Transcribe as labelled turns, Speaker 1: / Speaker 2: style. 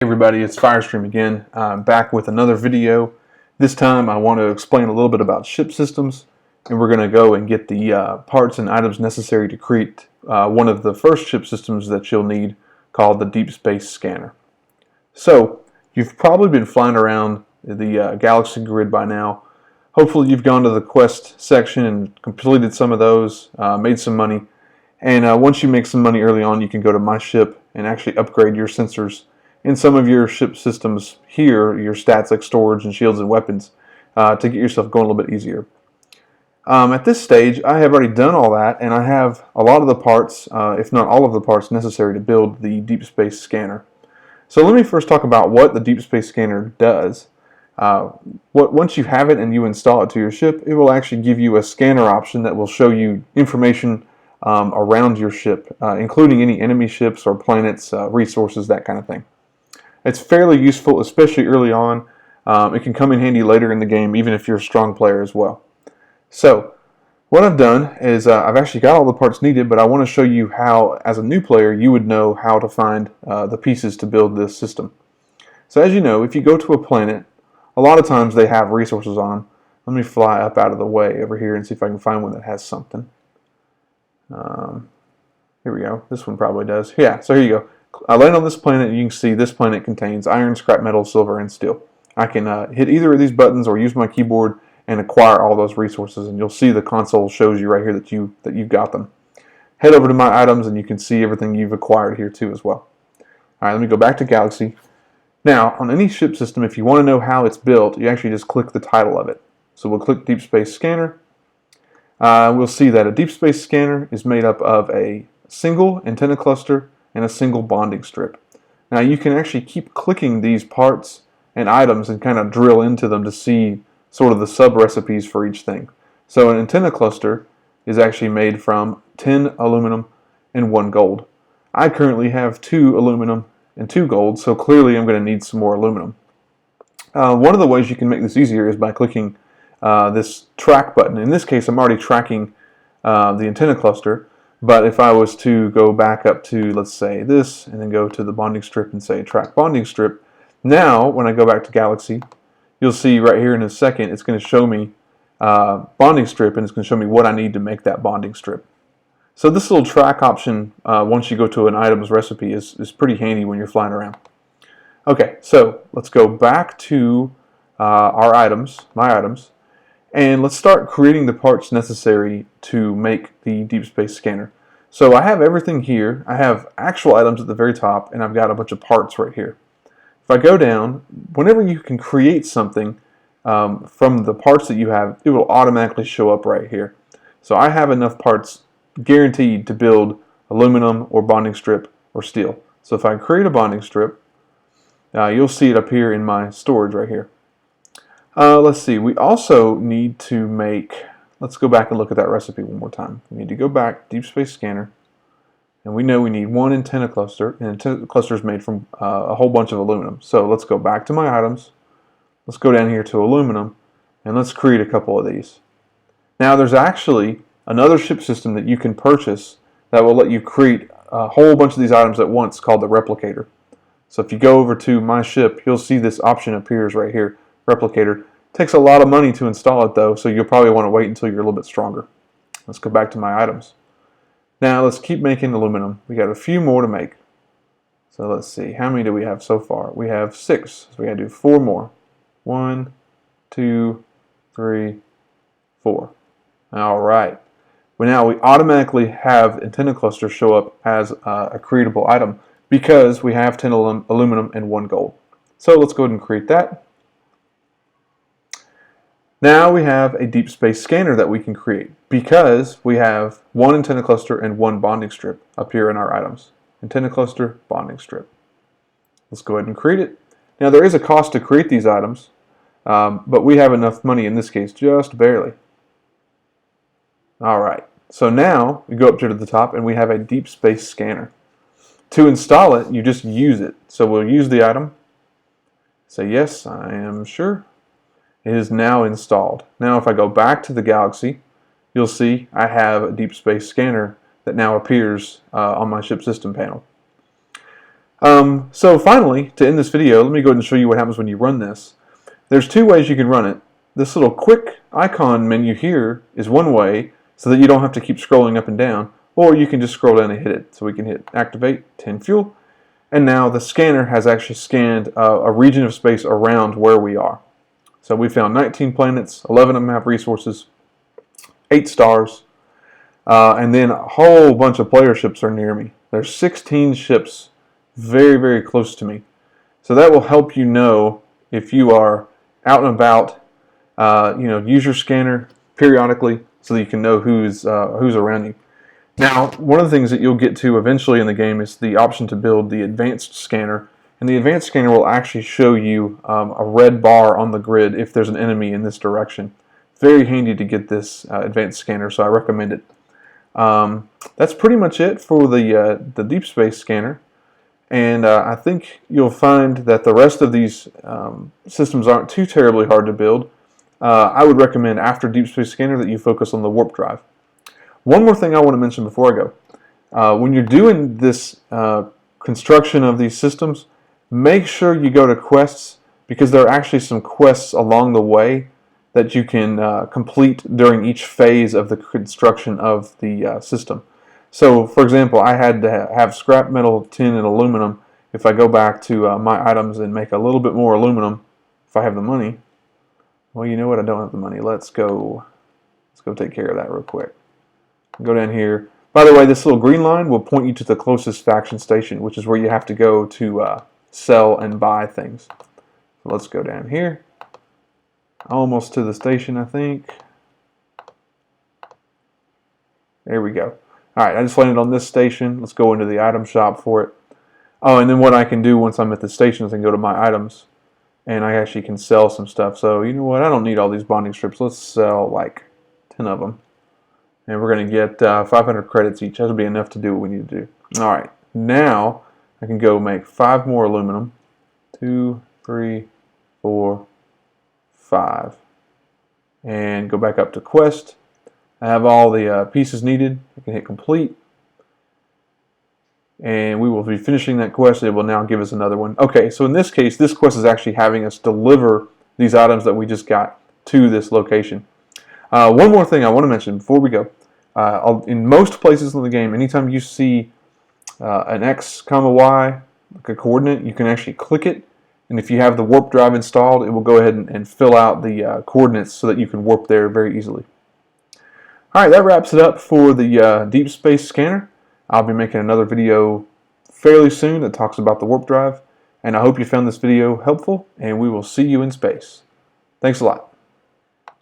Speaker 1: Everybody, it's Firestream again. I'm back with another video. This time I want to explain a little bit about ship systems, and we're going to go and get the parts and items necessary to create one of the first ship systems that you'll need, called the Deep Space Scanner. So you've probably been flying around the Galaxy grid by now. Hopefully you've gone to the quest section and completed some of those, made some money, and once you make some money early on, you can go to My Ship and actually upgrade your sensors in some of your ship systems here, your stats like storage and shields and weapons, to get yourself going a little bit easier. At this stage, I have already done all that, and I have a lot of the parts, if not all of the parts, necessary to build the Deep Space Scanner. So let me first talk about what the Deep Space Scanner does. Once you have it and you install it to your ship, it will actually give you a scanner option that will show you information around your ship, including any enemy ships or planets, resources, that kind of thing. It's fairly useful, especially early on. It can come in handy later in the game, even if you're a strong player as well. So, what I've done is I've actually got all the parts needed, but I want to show you how, as a new player, you would know how to find the pieces to build this system. So as you know, if you go to a planet, a lot of times they have resources on them. Let me fly up out of the way over here and see if I can find one that has something. Here we go. This one probably does. Yeah, so here you go. I land on this planet, and you can see this planet contains iron, scrap metal, silver, and steel. I can hit either of these buttons or use my keyboard and acquire all those resources, and you'll see the console shows you right here that you've got them. Head over to My Items, and you can see everything you've acquired here too as well. All right, let me go back to Galaxy. Now, on any ship system, if you want to know how it's built, you actually just click the title of it. So we'll click Deep Space Scanner. We'll see that a Deep Space Scanner is made up of a single antenna cluster and a single bonding strip. Now you can actually keep clicking these parts and items and kind of drill into them to see sort of the sub-recipes for each thing. So an antenna cluster is actually made from 10 aluminum and 1 gold. I currently have 2 aluminum and 2 gold, so clearly I'm going to need some more aluminum. One of the ways you can make this easier is by clicking this track button. In this case, I'm already tracking the antenna cluster. But if I was to go back up to, let's say, this, and then go to the bonding strip and say track bonding strip, now when I go back to Galaxy, you'll see right here in a second it's going to show me bonding strip, and it's going to show me what I need to make that bonding strip. So this little track option, once you go to an item's recipe, is pretty handy when you're flying around. Okay, so let's go back to our items, My Items, and let's start creating the parts necessary to make the Deep Space Scanner. So I have everything here. I have actual items at the very top, and I've got a bunch of parts right here. If I go down, whenever you can create something from the parts that you have, it will automatically show up right here. So I have enough parts guaranteed to build aluminum or bonding strip or steel. So if I create a bonding strip, you'll see it up here in my storage right here. Let's see, we also need to make, let's go back and look at that recipe one more time. We need to go back, Deep Space Scanner, and we know we need 1 antenna cluster, and an antenna cluster is made from a whole bunch of aluminum. So let's go back to My Items, let's go down here to aluminum, and let's create a couple of these. Now there's actually another ship system that you can purchase that will let you create a whole bunch of these items at once, called the Replicator. So if you go over to My Ship, you'll see this option appears right here. Replicator. Takes a lot of money to install it though, so you'll probably want to wait until you're a little bit stronger. Let's go back to My Items. Now let's keep making aluminum. We got a few more to make. So let's see, how many do we have so far? We have 6, so we got to do 4 more. 1, 2, 3, 4. Alright. Well, now we automatically have antenna cluster show up as a creatable item because we have 10 aluminum and 1 gold. So let's go ahead and create that. Now we have a Deep Space Scanner that we can create because we have 1 antenna cluster and 1 bonding strip up here in our items. Antenna cluster, bonding strip. Let's go ahead and create it. Now there is a cost to create these items, but we have enough money in this case, just barely. Alright, so now we go up here to the top and we have a Deep Space Scanner. To install it, you just use it. So we'll use the item. Say yes, I am sure. It is now installed. Now if I go back to the Galaxy, you'll see I have a Deep Space Scanner that now appears on my ship system panel. So finally, to end this video, let me go ahead and show you what happens when you run this. There's two ways you can run it. This little quick icon menu here is one way, so that you don't have to keep scrolling up and down, or you can just scroll down and hit it. So we can hit activate 10 fuel, and now the scanner has actually scanned a region of space around where we are. So we found 19 planets, 11 of them have resources, 8 stars, and then a whole bunch of player ships are near me. There's 16 ships very, very close to me. So that will help you know if you are out and about. Use your scanner periodically so that you can know who's around you. Now, one of the things that you'll get to eventually in the game is the option to build the advanced scanner. And the advanced scanner will actually show you a red bar on the grid if there's an enemy in this direction. Very handy to get this advanced scanner, so I recommend it. That's pretty much it for the deep space scanner. And I think you'll find that the rest of these systems aren't too terribly hard to build. I would recommend after Deep Space Scanner that you focus on the warp drive. One more thing I want to mention before I go. When you're doing this construction of these systems, make sure you go to quests, because there are actually some quests along the way that you can complete during each phase of the construction of the system. So, for example, I had to have scrap metal, tin, and aluminum. If I go back to my items and make a little bit more aluminum, if I have the money. Well, you know what? I don't have the money. Let's go take care of that real quick. Go down here. By the way, this little green line will point you to the closest faction station, which is where you have to go to sell and buy things. So let's go down here. Almost to the station, I think. There we go. Alright, I just landed on this station. Let's go into the item shop for it. Oh, and then what I can do once I'm at the station is I can go to my items, and I actually can sell some stuff. So, you know what? I don't need all these bonding strips. Let's sell like 10 of them. And we're going to get 500 credits each. That'll be enough to do what we need to do. Alright, now I can go make 5 more aluminum. 2, 3, 4, 5. And go back up to quest. I have all the pieces needed. I can hit complete. And we will be finishing that quest. It will now give us another one. Okay, so in this case, this quest is actually having us deliver these items that we just got to this location. One more thing I want to mention before we go. In most places in the game, anytime you see an X, Y, like a coordinate, you can actually click it. And if you have the warp drive installed, it will go ahead and fill out the coordinates so that you can warp there very easily. Alright, that wraps it up for the Deep Space Scanner. I'll be making another video fairly soon that talks about the warp drive. And I hope you found this video helpful, and we will see you in space. Thanks a lot.